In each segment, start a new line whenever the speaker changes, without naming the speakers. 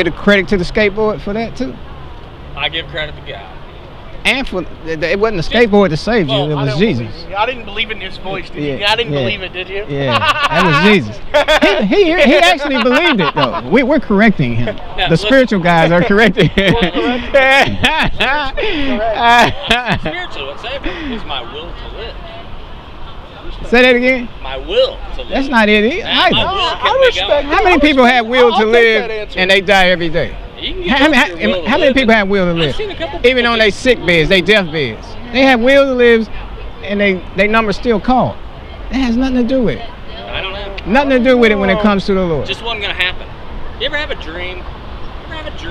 give the credit to the skateboard for that too?
I give credit to God.
And for it wasn't the skateboard that saved you, it was Jesus.
I didn't believe in his voice, did you? I didn't believe it, did you?
Yeah, that was Jesus. He actually believed it though. We're correcting him.
Now,
the spiritual guys are correcting him.
Spiritually, what saved me was my will to live.
Say that again.
My will to live.
That's not it either.
I respect.
How many people have will to live and they die every day? How many people have will to live? Even on their sick beds, they death beds. They have will to live and they number still called. That has nothing to do with it.
I don't know.
Nothing to do with it when it comes to the Lord.
Just wasn't going to happen. You ever have a dream?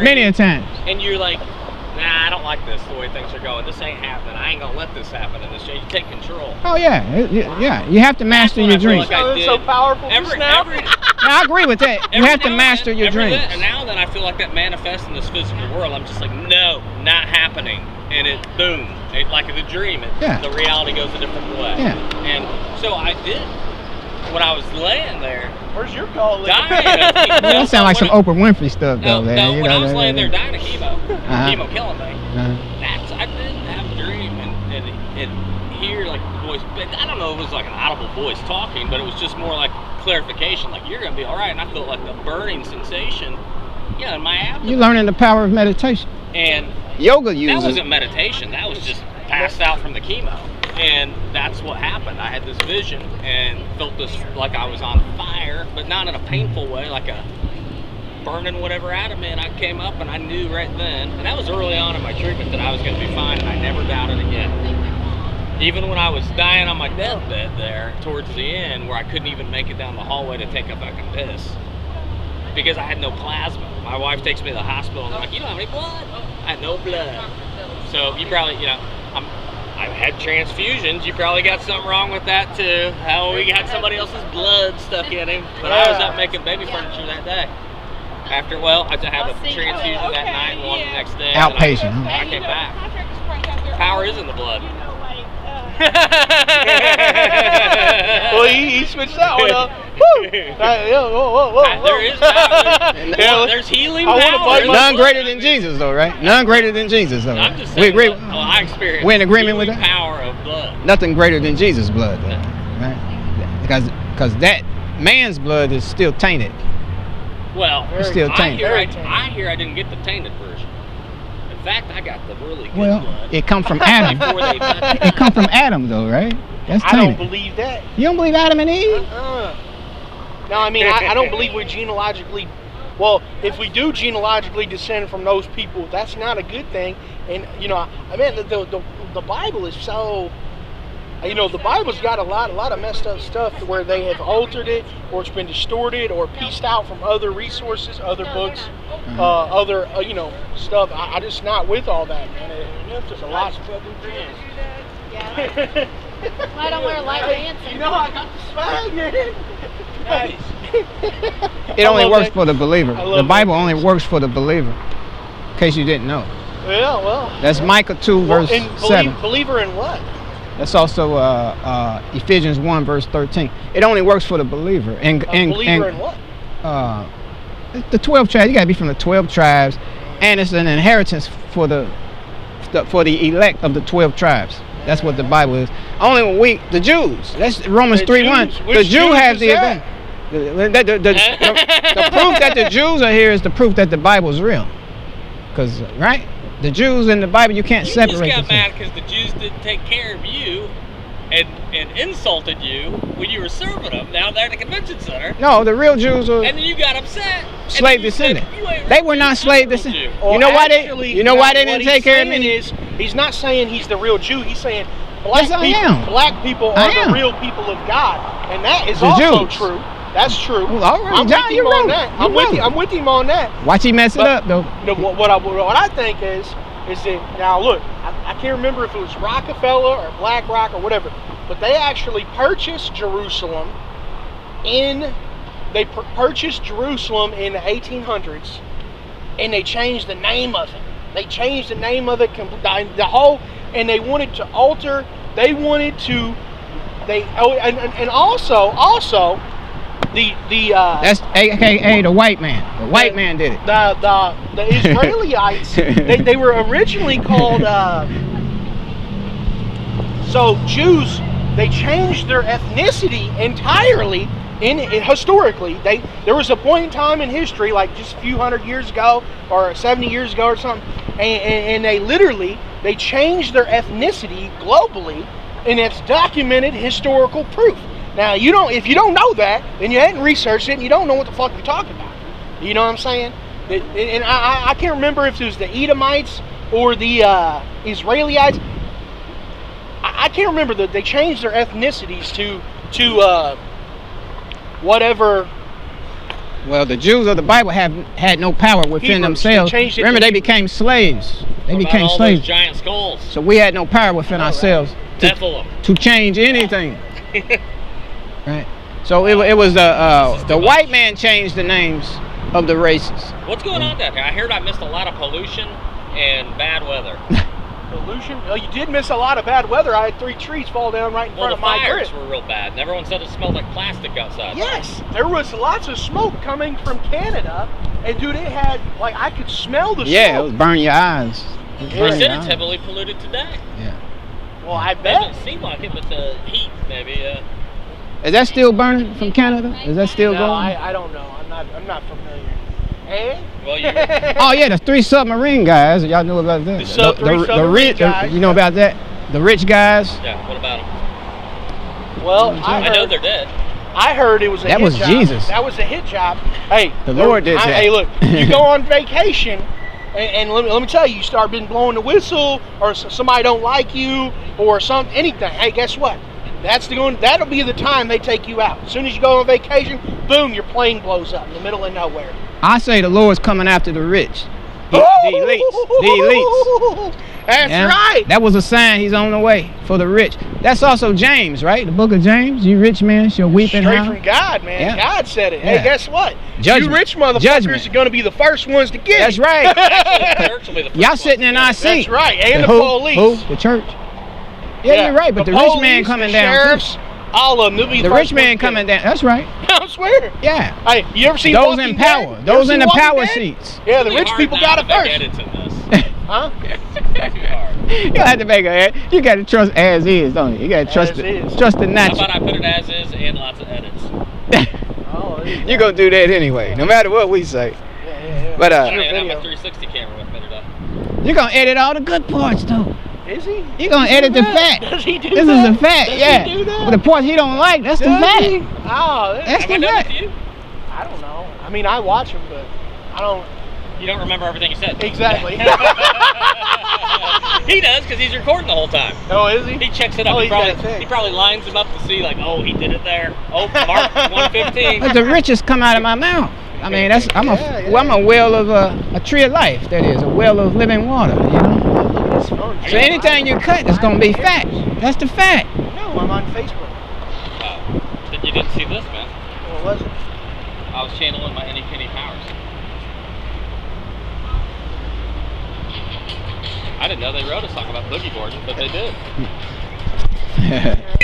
Many a times.
And you're like, nah, I don't like this, the way things are going. This ain't happening. I ain't going to let this happen in this. You take control.
Oh, yeah. You have to master your dreams.
It's so powerful.
I agree with that. You have to master your dreams.
And now that I feel like that manifests in this physical world, I'm just like, no, not happening. And it, boom, like the dream, the reality goes a different way.
Yeah.
And so I did. When I was laying there,
where's your call?
Dying.
That sounds like some Oprah Winfrey stuff, though.
No, when I was laying there dying of chemo, chemo killing me, I did have a dream and hear like the voice. I don't know if it was like an audible voice talking, but it was just more like clarification, like you're gonna be all right. And I felt like the burning sensation, in my abdomen.
You're learning the power of meditation.
And
yoga uses.
That wasn't meditation. That was just passed out from the chemo. And that's what happened. I had this vision and felt this like I was on fire, but not in a painful way, like a burning whatever out of me. And I came up and I knew right then, and that was early on in my treatment, that I was going to be fine, and I never doubted again. Even when I was dying on my deathbed there, towards the end, where I couldn't even make it down the hallway to take a fucking piss, because I had no plasma. My wife takes me to the hospital, and they're like, you don't have any blood? I had no blood. So you probably, I've had transfusions. You probably got something wrong with that too. How we got somebody else's blood stuck in him. But I was up making baby furniture that day. After, I had a transfusion that night and one the next day.
Outpatient.
I came back. Power is in the blood.
Well, he switched that one up. Woo!
There is power. There's healing power.
None greater than Jesus, though, right? None greater than Jesus, though.
I'm just
We
saying,
agree.
I experienced
we're in agreement with that.
Power of blood.
Nothing greater than Jesus' blood, though, right? Because that man's blood is still tainted.
Well,
it's still tainted.
I hear I didn't get the tainted version. In fact, I got the really good blood.
It come from Adam. It come from Adam, though, right? That's tainted.
I don't believe that.
You don't believe Adam and Eve?
No, I mean, I don't believe we're genealogically. Well, if we do genealogically descend from those people, that's not a good thing. And the Bible is so. The Bible's got a lot of messed up stuff where they have altered it, or it's been distorted, or pieced out from other resources, other books, other stuff. I just not with all that, man. It's just a lot of fucking things.
I don't wear light pants.
I got the swag, man. Nice.
It only works for the believer. The Bible only works for the believer. In case you didn't know.
Yeah, well.
That's Micah 2 verse 7.
Believer in what?
That's also Ephesians 1 verse 13. It only works for the believer. And
believer in what?
The 12 tribes. You got to be from the 12 tribes, and it's an inheritance for the elect of the 12 tribes. That's what the Bible is. Only the Jews. That's Romans 3:1. The Jew has the advantage. The proof that the Jews are here is the proof that the Bible is real. Because, right? The Jews in the Bible, you can't separate.
You just got mad because the Jews didn't take care of you and insulted you when you were serving them. Now they're at the convention center.
No, the real Jews are.
And then you got upset.
Slave descendant. They were not slave descendant. You know why they? You know why they didn't take care of me?
He's not saying he's the real Jew. He's saying black people are the real people of God, and that is also true. That's true.
Well, all right,
I'm
John,
with him on that. I'm with him on that.
Watch he mess it up though.
What I think is that now look, I can't remember if it was Rockefeller or Black Rock or whatever, but they actually purchased Jerusalem purchased Jerusalem in the 1800s, and they changed the name of it. They changed the name of it, and they wanted to alter. They wanted to. And also.
That's AKA the white man. The white man did it.
The Israelites, they were originally called, so Jews, they changed their ethnicity entirely. Historically, there was a point in time in history, like just a few hundred years ago or 70 years ago or something, and they changed their ethnicity globally, and it's documented historical proof. Now, if you don't know that, then you hadn't researched it, and you don't know what the fuck you're talking about. You know what I'm saying? And I can't remember if it was the Edomites or the Israelites. I can't remember that they changed their ethnicities to whatever.
Well, the Jews of the Bible had no power within themselves. Remember, they became slaves. They became slaves.
Those giant skulls.
So we had no power within ourselves to change anything. Right. So it was the white man changed the names of the races.
What's going on down here? I heard I missed a lot of pollution and bad weather.
Pollution? Well, you did miss a lot of bad weather. I had 3 trees fall down right in front of my
fires
grid.
were real bad, and everyone said it smelled like plastic outside.
Yes, there was lots of smoke coming from Canada, and dude, it had, like, I could smell the smoke.
Yeah, it was burn your eyes.
They said it's heavily polluted today.
Yeah.
Well, I
It
bet.
doesn't seem like it, but the heat, maybe.
Is that still burning from Canada? Is that still
No,
going?
I don't know. I'm not familiar. Eh?
Well, you
Oh yeah, the 3 submarine guys. Y'all know about that?
The
rich
guys.
You know about that? The rich guys.
Yeah. What about them?
Well,
I know they're dead.
I heard it was a
That
hit
was
job.
Jesus.
That was a hit job. Hey,
The Lord did that.
Hey, look, you go on vacation, and let me tell you, you start been blowing the whistle, or somebody don't like you, or anything. Hey, guess what? That'll be the time they take you out. As soon as you go on vacation, boom, your plane blows up in the middle of nowhere.
I say the Lord's coming after the rich. The elites.
That's right.
That was a sign he's on the way for the rich. That's also James, right? The book of James. You rich man shall weep and
Straight
howl.
from God, man.
Yeah.
God said it.
Yeah.
Hey, guess what?
Judgment.
You rich motherfuckers
Judgment.
are going to be the first ones to get
That's
it.
right.
The church will be the first
Y'all
ones
sitting
to
in
get
our
it.
seat.
That's right. And the
Who?
police.
The church. Yeah, you're right. But the rich
police,
man coming
the
down.
sheriffs, all of them. They'll be
The
first
rich man
ones to get
coming down. That's right.
it. I swear.
Yeah.
Hey, you ever seen
Those
Walking
in power.
Dead? You
Those
ever
in
seen
the
Walking
power
Dead?
seats.
Yeah, the
Really
rich
hard
people
not
got
to
it
make
first.
edits in this.
Huh?
Too hard.
You have to make a. You got to trust as is, don't you? You got to trust
As
it.
is.
Trust the
How
natural.
about I put it as is and lots of edits?
Oh, there you
You're gonna do that anyway, no matter what we say.
Yeah.
But
I don't even have
video.
my 360 camera with me today.
you're gonna edit all the good parts though.
Is he?
You're gonna edit the fat.
Does he do
This
that?
is the fat,
Does
yeah.
he do that?
But the parts he don't like, that's the
Does
fat.
he? Oh,
That's
Have I
the
done it
fat.
to you?
I don't know. I mean, I watch him, but I don't.
You don't remember everything you said.
Exactly.
He does because he's recording the whole time.
Oh, is he?
He checks it up.
Oh,
he,
he's got a
probably,
thing.
he probably lines them up to see, like, oh, he did it there. Oh, Mark 115.
But the riches come out of my mouth. I mean, I'm a well of a tree of life. That is a well of living water. You know.
Look at his phone.
So anything you cut is gonna be fat. That's the fat.
No, I'm on Facebook.
You didn't see this, man.
What was it?
I was channeling my Henny Penny powers. I didn't know they wrote a song about boogie boarding, but they did.